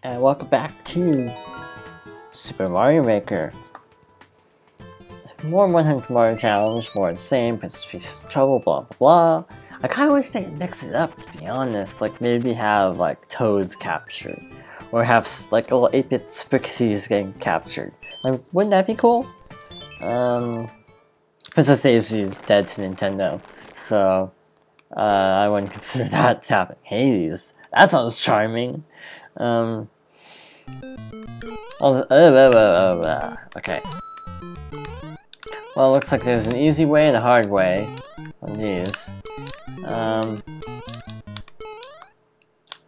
and welcome back to Super Mario Maker. More 100 Mario Challenge, more insane, Princess Peach's Trouble, blah blah blah. I kinda wish they'd mix it up, to be honest, like maybe have like Toads captured, or have like a little 8-bit Spixies getting captured. Like, wouldn't that be cool? Princess Daisy's dead to Nintendo, so I wouldn't consider that to happen. Hades, that sounds charming. Okay. Well, it looks like there's an easy way and a hard way on these. I'm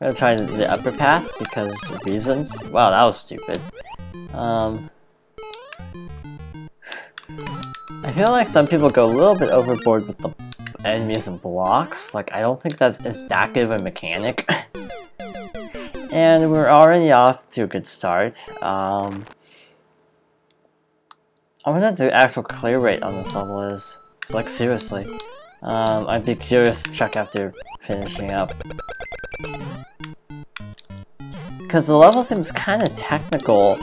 gonna try the upper path because of reasons. Wow, that was stupid. I feel like some people go a little bit overboard with the enemies and blocks. Like, I don't think that's as active a mechanic. And we're already off to a good start. I wonder what the actual clear rate on this level is. It's like, seriously. I'd be curious to check after finishing up. Because the level seems kind of technical,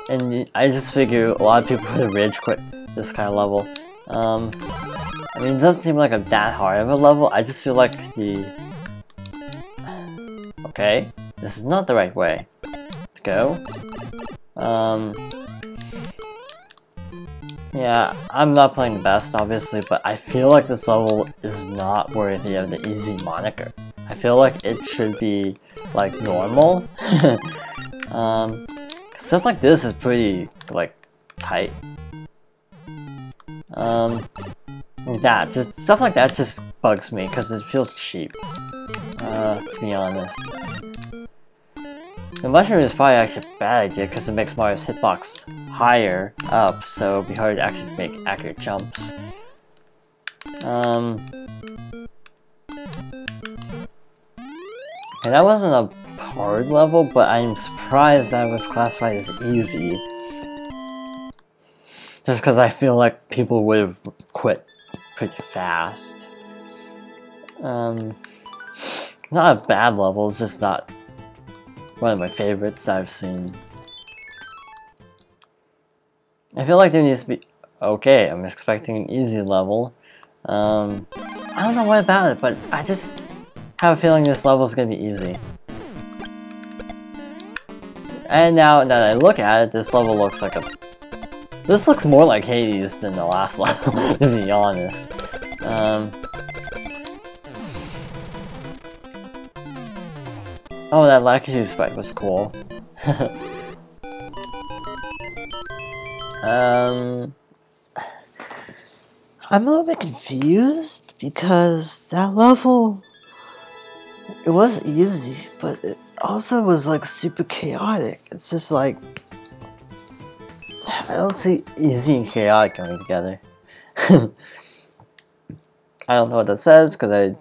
and I just figure a lot of people would rage quit this kind of level. I mean, it doesn't seem like that hard of a level. I just feel like the... Okay, this is not the right way to go. Yeah, I'm not playing the best, obviously, but I feel like this level is not worthy of the easy moniker. I feel like it should be, like, normal. Stuff like this is pretty, like, tight. Stuff like that just bugs me, because it feels cheap. To be honest. The mushroom is probably actually a bad idea because it makes Mario's hitbox higher up, so it'd be hard to actually make accurate jumps. And that wasn't a hard level, but I'm surprised that was classified as easy. Just because I feel like people would have quit pretty fast. Not a bad level, it's just not one of my favorites I've seen. I feel like there needs to be... Okay, I'm expecting an easy level. I don't know what about it, but I just have a feeling this level is going to be easy. And now that I look at it, this level looks like a... This looks more like Hades than the last level, to be honest. Oh, that Lakitu fight was cool. I'm a little bit confused because that level, it was easy, but it also was like super chaotic. It's just like, I don't see easy and chaotic going together. I don't know what that says because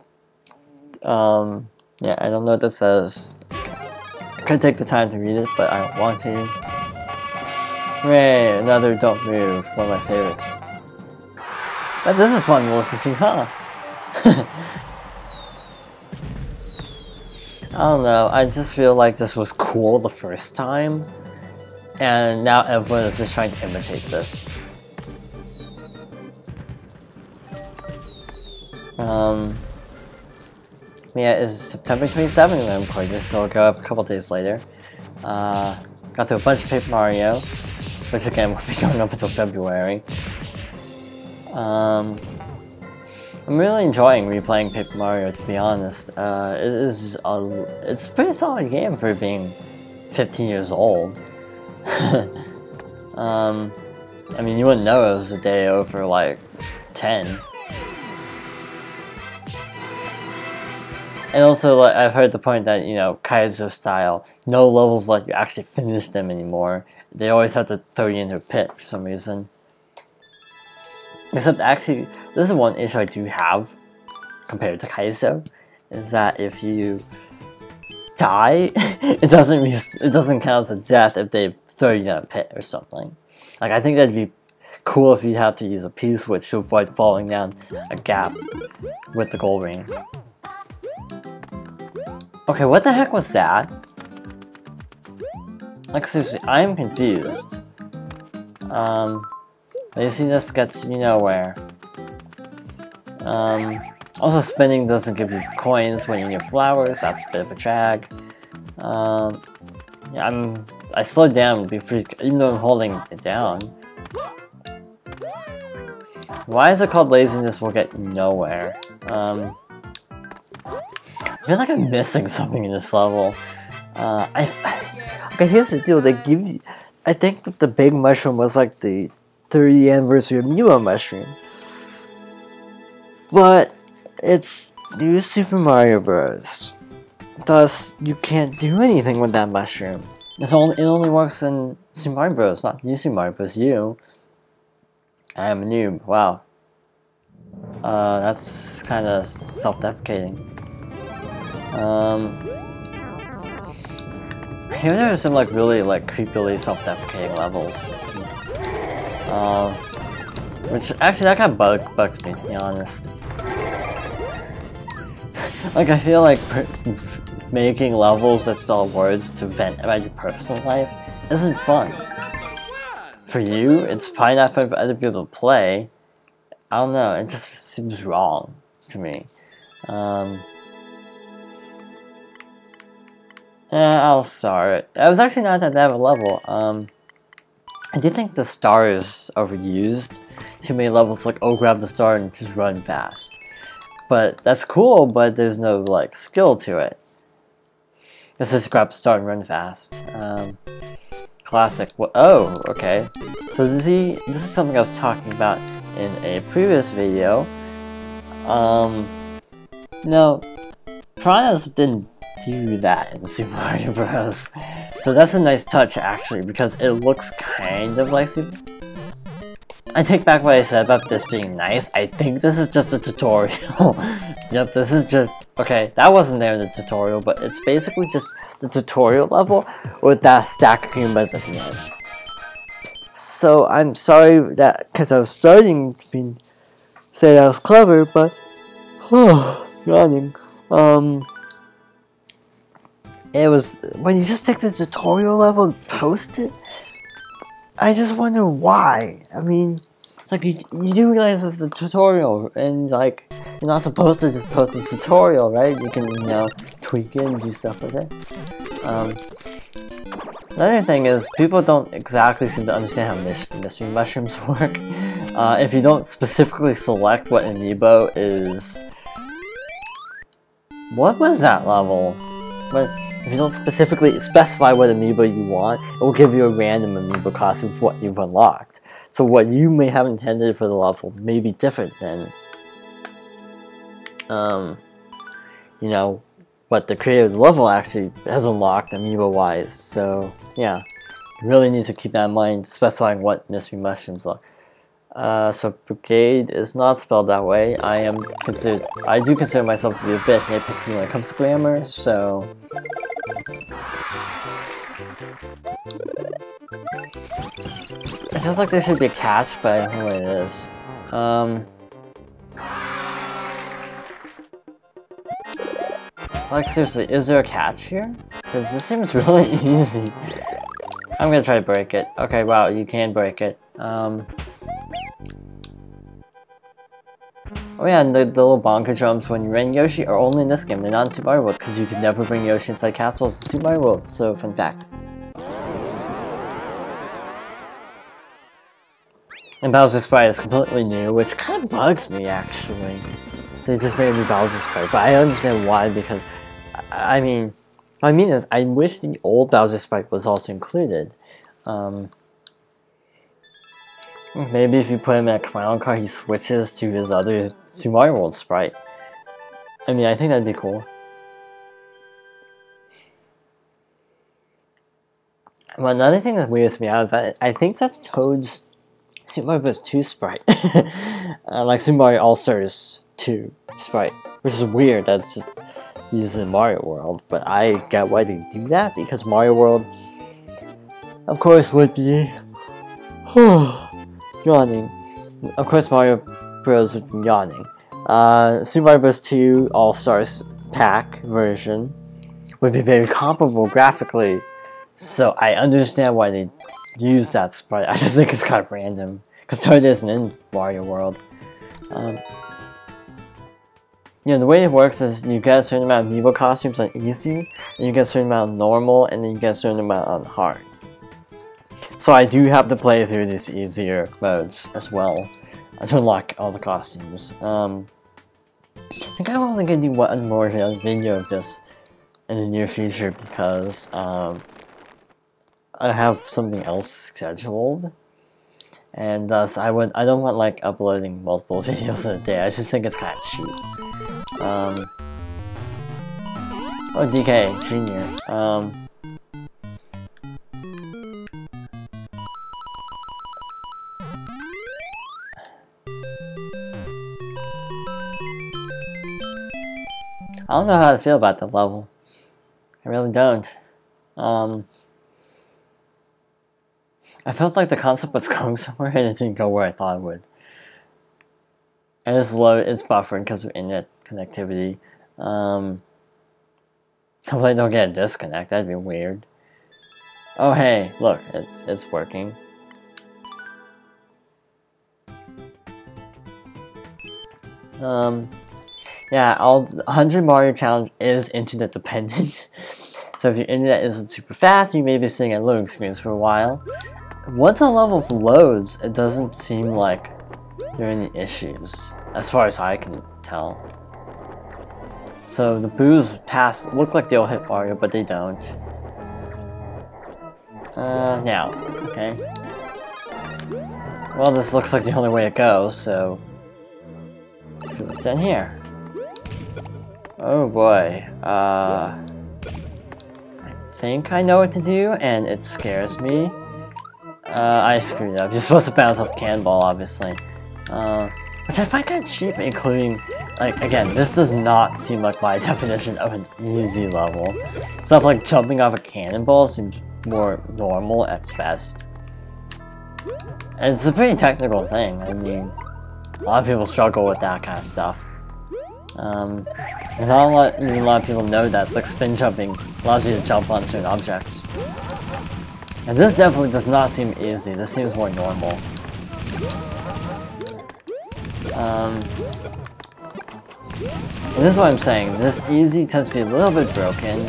yeah, I don't know what that says. I could take the time to read it, but I don't want to. Hooray, another Don't Move, one of my favorites. But this is fun to listen to, huh? I don't know, I just feel like this was cool the first time, and now everyone is just trying to imitate this. Yeah, it's September 27th when I'm recording this, so it'll go up a couple days later. Got through a bunch of Paper Mario, which again will be going up until February. I'm really enjoying replaying Paper Mario, to be honest. It's a pretty solid game for being 15 years old. I mean, you wouldn't know it was a day over like 10. And also, like, I've heard the point that, you know, Kaizo style, no levels let you actually finish them anymore. They always have to throw you into a pit for some reason. Except, actually, this is one issue I do have compared to Kaizo, is that if you die, it doesn't count as a death if they throw you in a pit or something. Like, I think that'd be cool if you had to use a P-switch to avoid falling down a gap with the gold ring. Okay, what the heck was that? Like seriously, I'm confused. Laziness gets you nowhere. Also spinning doesn't give you coins when you get flowers, that's a bit of a drag. Yeah, I slowed down even though I'm holding it down. Why is it called laziness will get nowhere? I feel like I'm missing something in this level. Okay, here's the deal, they give you... I think that the big mushroom was like the 30th anniversary of Amiibo mushroom. But it's New Super Mario Bros. Thus, you can't do anything with that mushroom. It only works in Super Mario Bros, not New Super Mario Bros. U. I am a noob, wow. That's kinda self-deprecating. Here there are some like really like creepily self-deprecating levels. Which actually that kind of bugs me, to be honest. Like I feel like making levels that spell words to vent about your personal life isn't fun. For you, it's probably not fun for other people to play. I don't know, it just seems wrong to me. I'll start. It was actually not that bad of a level. I do think the star is overused. Too many levels like, oh, grab the star and just run fast. But that's cool, but there's no like skill to it. Let's just grab the star and run fast. Classic. Oh, okay. So this is something I was talking about in a previous video. No, Piranhas didn't do that in Super Mario Bros. So that's a nice touch actually, because it looks kind of like Super... I take back what I said about this being nice. I think this is just a tutorial. Yep, this is just... Okay, that wasn't there in the tutorial, but it's basically just the tutorial level with that stack of Goombas at the end. So I'm sorry that, because I was starting to say that was clever, but... yawning. It was... When you just take the tutorial level and post it, I just wonder why. I mean, it's like you do realize it's the tutorial, and like you're not supposed to just post a tutorial, right? You can, you know, tweak it and do stuff with it. Another thing is people don't exactly seem to understand how mystery mushrooms work. If you don't specifically select what amiibo is, what was that level? But if you don't specifically specify what amiibo you want, it will give you a random amiibo costume for what you've unlocked. So what you may have intended for the level may be different than, you know, what the creator of the level actually has unlocked amiibo-wise. So yeah, you really need to keep that in mind, specifying what mystery mushrooms are. So Brigade is not spelled that way. I do consider myself to be a bit nitpicky when it comes to grammar, so... It feels like there should be a catch, but I don't know what it is. Like seriously, is there a catch here? Because this seems really easy. I'm gonna try to break it. Okay, wow, you can break it. Oh yeah, and the little bonker jumps when you ran Yoshi are only in this game, they're not in Super Mario World, because you could never bring Yoshi inside castles in Super Mario World, so fun fact. And Bowser Sprite is completely new, which kind of bugs me actually. They just made a new Bowser Sprite, but I understand why, because, I mean, what I mean is, I wish the old Bowser Sprite was also included. Maybe if you put him in a clown car, he switches to his other Super Mario World sprite. I mean, I think that'd be cool. Well, another thing that weirds me out is that I think that's Toad's Super Mario Bros. 2 sprite. Like Super Mario All-Stars 2 sprite. Which is weird, that's just used in Mario World. But I get why they do that, because Mario World, of course, would be... yawning. Of course, Mario Bros. Would be yawning. Super Mario Bros. 2 All-Stars pack version would be very comparable graphically So I understand why they use that sprite. I just think it's kind of random. Because Toad isn't in Wario World. Yeah, the way it works is you get a certain amount of Amiibo costumes on easy, and you get a certain amount on normal, and then you get a certain amount on hard. So I do have to play through these easier modes as well to unlock all the costumes. I think I'm only gonna do one more video of this in the near future because I have something else scheduled, and thus I don't want like uploading multiple videos in a day. I just think it's kind of cheap. Oh, DK Junior. I don't know how to feel about that level. I really don't. I felt like the concept was going somewhere and it didn't go where I thought it would. And it's buffering because of internet connectivity. Hopefully I don't get a disconnect, that'd be weird. Oh hey, look, it's working. Yeah, 100 Mario Challenge is internet dependent. So if your internet isn't super fast, you may be sitting at loading screens for a while. Once a level loads, it doesn't seem like there are any issues, as far as I can tell. So the boos look like they'll hit Mario, but they don't. Now, okay. Well, this looks like the only way to go, so let's see what's in here. Oh boy, I think I know what to do, and it scares me. I screwed up. You're supposed to bounce off the cannonball, obviously. Which I find kind of cheap, including, like, again, this does not seem like my definition of an easy level. Stuff like jumping off a cannonball seems more normal at best. And it's a pretty technical thing. I mean, a lot of people struggle with that kind of stuff. And not a lot of people know that, like, spin jumping allows you to jump on certain objects. And this definitely does not seem easy. This seems more normal. And this is what I'm saying. This easy tends to be a little bit broken.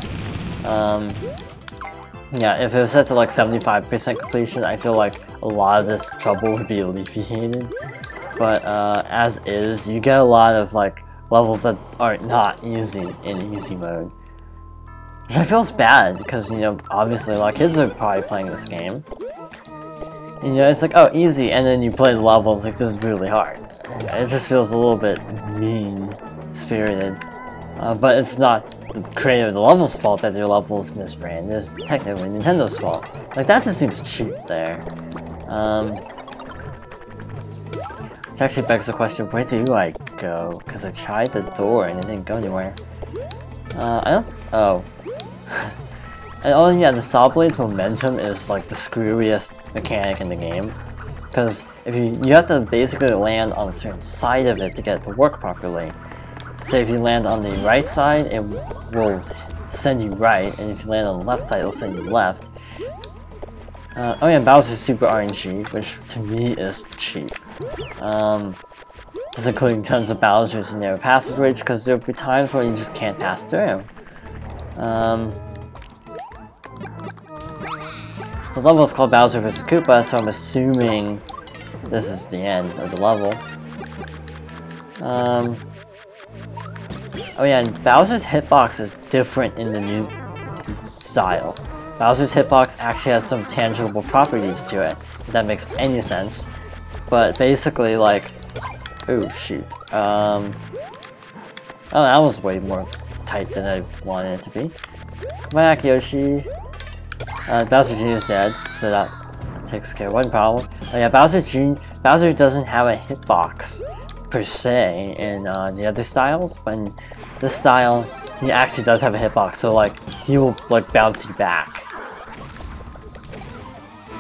Yeah, if it was set to like 75% completion, I feel like a lot of this trouble would be alleviated. But as is, you get a lot of like levels that are not easy in easy mode. Which I feel is bad, because, you know, obviously a lot of kids are probably playing this game. And, you know, it's like, oh, easy, and then you play the levels like, this is really hard. It just feels a little bit mean-spirited. But it's not the creator of the level's fault that their level's misbranded. It's technically Nintendo's fault. Like, that just seems cheap there. Which actually begs the question, where do I go? Because I tried the door and it didn't go anywhere. Oh. And oh yeah, the Saw Blade's momentum is like the screwiest mechanic in the game. Because if you have to basically land on a certain side of it to get it to work properly. Say if you land on the right side, it will send you right, and if you land on the left side, it'll send you left. Oh yeah, Bowser's Super RNG, which to me is cheap. Just including tons of Bowser's in narrow passageways, because there will be times where you just can't pass through. The level is called Bowser vs. Koopa, so I'm assuming this is the end of the level. Oh yeah, and Bowser's hitbox is different in the new style. Bowser's hitbox actually has some tangible properties to it, if that makes any sense. But basically, like, oh shoot. Oh, that was way more tight than I wanted it to be. Come back, Yoshi. Bowser Jr. is dead, so that takes care of one problem. Oh yeah, Bowser doesn't have a hitbox per se in the other styles, but in this style, he actually does have a hitbox, so like, he will like bounce you back.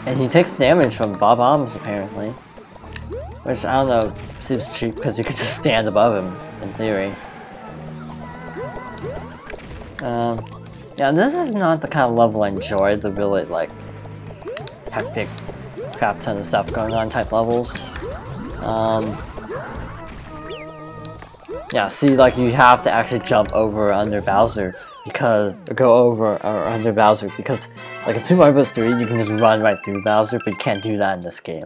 And he takes damage from Bob-ombs apparently. Which, I don't know, seems cheap because you could just stand above him, in theory. Yeah, this is not the kind of level I enjoy, the really, like, hectic, crap ton of stuff going on type levels. Yeah, see, like, you have to actually jump over or under Bowser, because, or go over or under Bowser, because, like, in Super Mario Bros. 3, you can just run right through Bowser, but you can't do that in this game.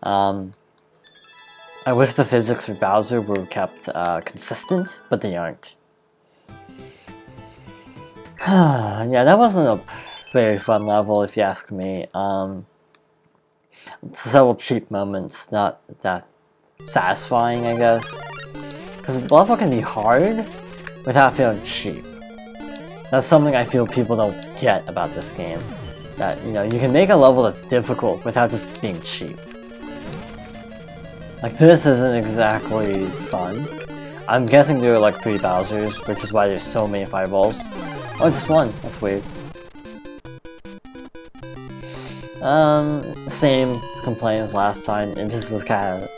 I wish the physics for Bowser were kept consistent, but they aren't. Yeah, that wasn't a very fun level, if you ask me. Several cheap moments, not that satisfying, I guess. Because the level can be hard without feeling cheap. That's something I feel people don't get about this game. That, you know, you can make a level that's difficult without just being cheap. Like, this isn't exactly fun. I'm guessing there are like 3 Bowsers, which is why there's so many fireballs. Oh, just one. That's weird. Same complaint as last time. It just was kind of...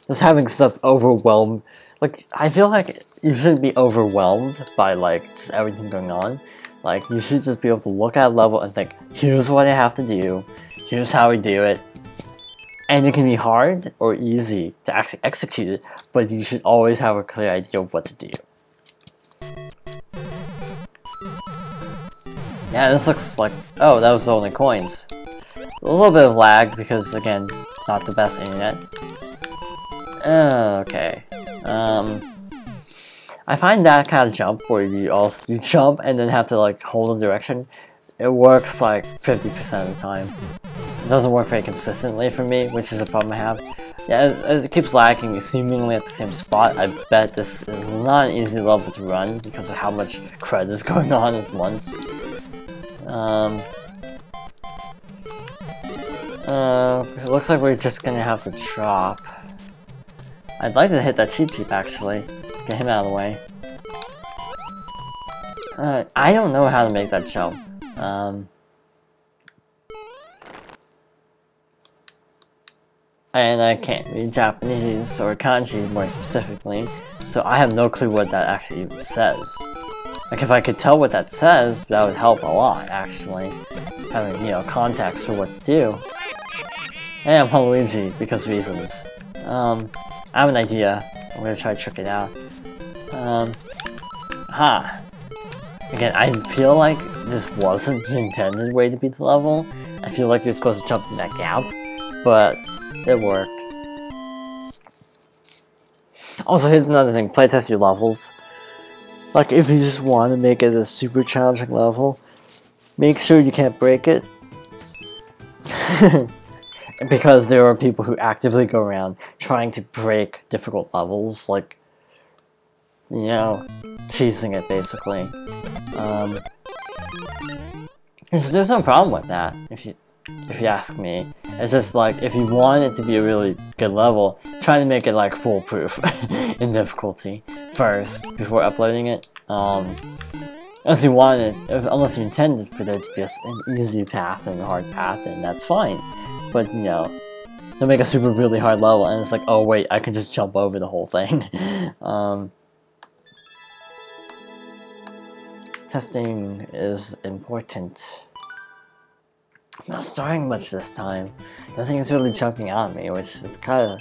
just having stuff overwhelmed. Like, I feel like you shouldn't be overwhelmed by, like, just everything going on. Like, you should just be able to look at a level and think, here's what I have to do, here's how we do it. And it can be hard or easy to actually execute it, but you should always have a clear idea of what to do. Yeah, this looks like... oh, that was only coins. A little bit of lag because, again, not the best internet. Okay. I find that kind of jump where you jump and then have to like hold a direction. It works like 50% of the time. It doesn't work very consistently for me, which is a problem I have. Yeah, it keeps lagging seemingly at the same spot. I bet this is not an easy level to run because of how much crud is going on at once. It looks like we're just gonna have to drop. I'd like to hit that Cheep Cheep actually. Get him out of the way. I don't know how to make that jump. And I can't read Japanese, or kanji more specifically, so I have no clue what that actually even says. Like, if I could tell what that says, that would help a lot, actually. Having, you know, context for what to do. And I'm Waluigi, because reasons. I have an idea. I'm gonna try to trick it out. Again, I feel like this wasn't the intended way to beat the level. I feel like you're supposed to jump in that gap, but it worked. Also, here's another thing, playtest your levels. Like, if you just want to make it a super challenging level, make sure you can't break it. Because there are people who actively go around trying to break difficult levels, like, you know, cheesing it basically. There's no problem with that, if you ask me. It's just like, if you want it to be a really good level, try to make it like foolproof in difficulty first before uploading it. Unless you want it, unless you intended for there to be an easy path and a hard path, then that's fine. But, you know, don't make a super really hard level and it's like, oh wait, I can just jump over the whole thing. Testing is important. I'm not starting much this time. Nothing is really jumping out at me, which is kind of...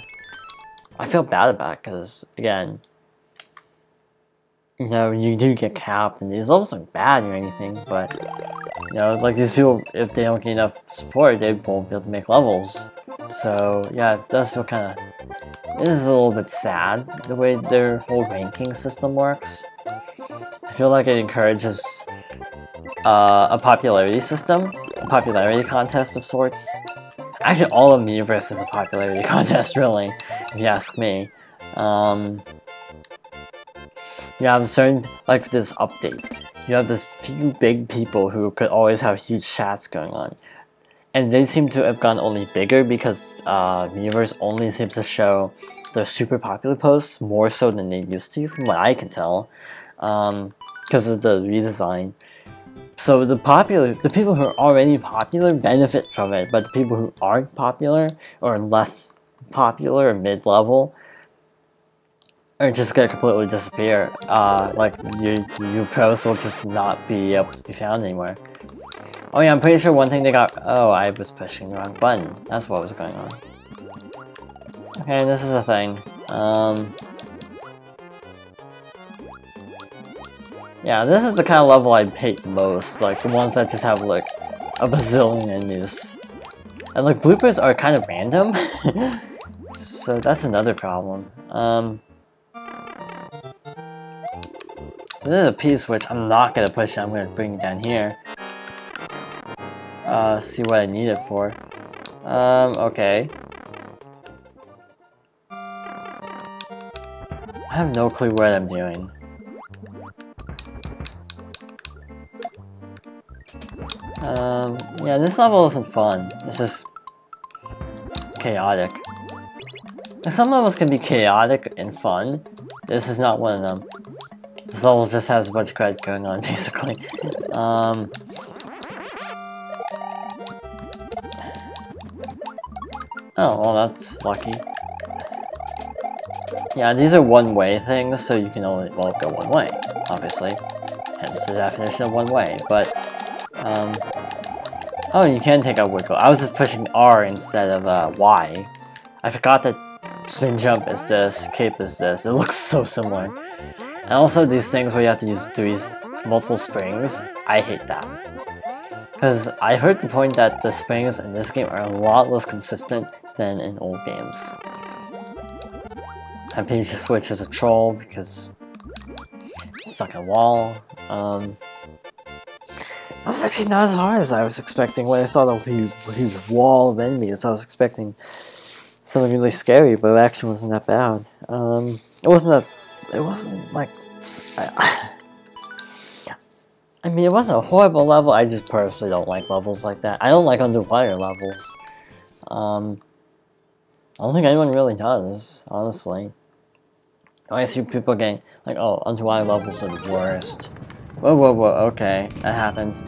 I feel bad about because, again, you know, you do get capped, and these levels aren't bad or anything, but, you know, like these people, if they don't get enough support, they won't be able to make levels. So, yeah, it does feel kind of... This is a little bit sad, the way their whole ranking system works. I feel like it encourages a popularity system, a popularity contest of sorts. Actually, all of Miiverse is a popularity contest, really, if you ask me. You have certain, like this update, you have this few big people who could always have huge chats going on. And they seem to have gone only bigger because Miiverse only seems to show their super popular posts more so than they used to, from what I can tell. Because of the redesign. So the people who are already popular benefit from it, but the people who aren't popular, or less popular, or mid-level, or just gonna completely disappear. Like your post will just not be able to be found anymore. Oh yeah, I'm pretty sure one thing they got. Oh, I was pushing the wrong button. That's what was going on. Okay, this is a thing. Yeah, this is the kind of level I hate most. Like the ones that just have like a bazillion enemies. And like bloopers are kind of random. So that's another problem. This is a piece which I'm not gonna push. I'm gonna bring it down here. See what I need it for. Okay. I have no clue what I'm doing. Yeah, this level isn't fun. It's just chaotic. Like, some levels can be chaotic and fun. This is not one of them. This level just has a bunch of crap going on, basically. Oh, well, that's lucky. Yeah, these are one-way things, so you can only, well, go one way, obviously. Hence the definition of one way, but, oh, you can take out wiggle. I was just pushing R instead of, Y. I forgot that spin jump is this, cape is this. It looks so similar. And also these things where you have to use these multiple springs, I hate that. Because I heard the point that the springs in this game are a lot less consistent than in old games. And Peach Switch is a troll because it's stuck in a wall. That was actually not as hard as I was expecting when I saw the huge wall of enemies. I was expecting something really scary, but it actually wasn't that bad. It wasn't like I mean, it wasn't a horrible level. I just personally don't like levels like that. I don't like underwater levels. I don't think anyone really does, honestly. I see people getting like, oh, underwater levels are the worst. Whoa, whoa, whoa, okay, that happened.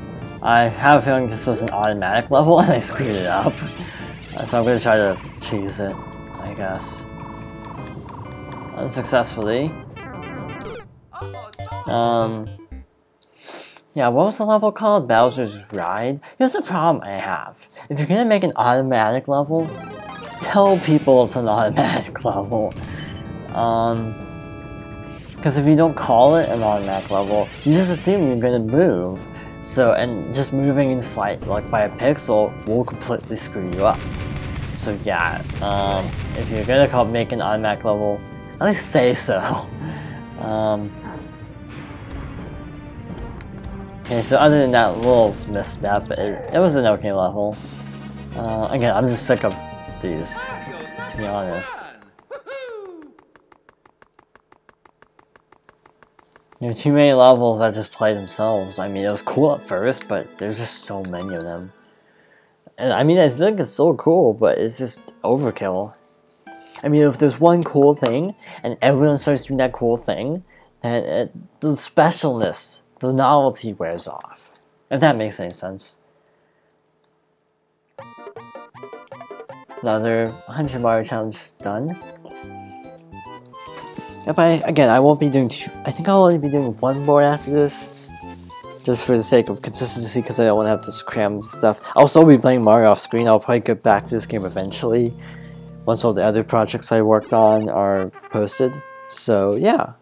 I have a feeling this was an automatic level and I screwed it up. So I'm gonna try to cheese it, I guess. Unsuccessfully. Yeah, what was the level called? Bowser's Ride? Here's the problem I have. If you're gonna make an automatic level, tell people it's an automatic level. Because if you don't call it an automatic level, you just assume you're gonna move. So, and just moving in sight, like by a pixel, will completely screw you up. So yeah, if you're gonna make an automatic level, at least say so. Okay, so other than that little misstep, it was an okay level. Again, I'm just sick of these, to be honest. There are too many levels that just play themselves. I mean, it was cool at first, but there's just so many of them. And I mean, I think it's so cool, but it's just overkill. I mean, if there's one cool thing, and everyone starts doing that cool thing, then the specialness, the novelty wears off. If that makes any sense. Another 100 Mario challenge done. Yep, I won't be doing I think I'll only be doing one more after this. Just for the sake of consistency, because I don't want to have this cram stuff. I'll still be playing Mario off screen. I'll probably get back to this game eventually. Once all the other projects I worked on are posted. So, yeah.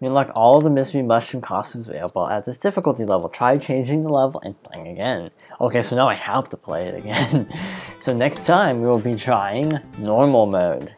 I mean, like, all of the Mystery Mushroom costumes available at this difficulty level. Try changing the level and playing again. Okay, so now I have to play it again. So next time, we will be trying normal mode.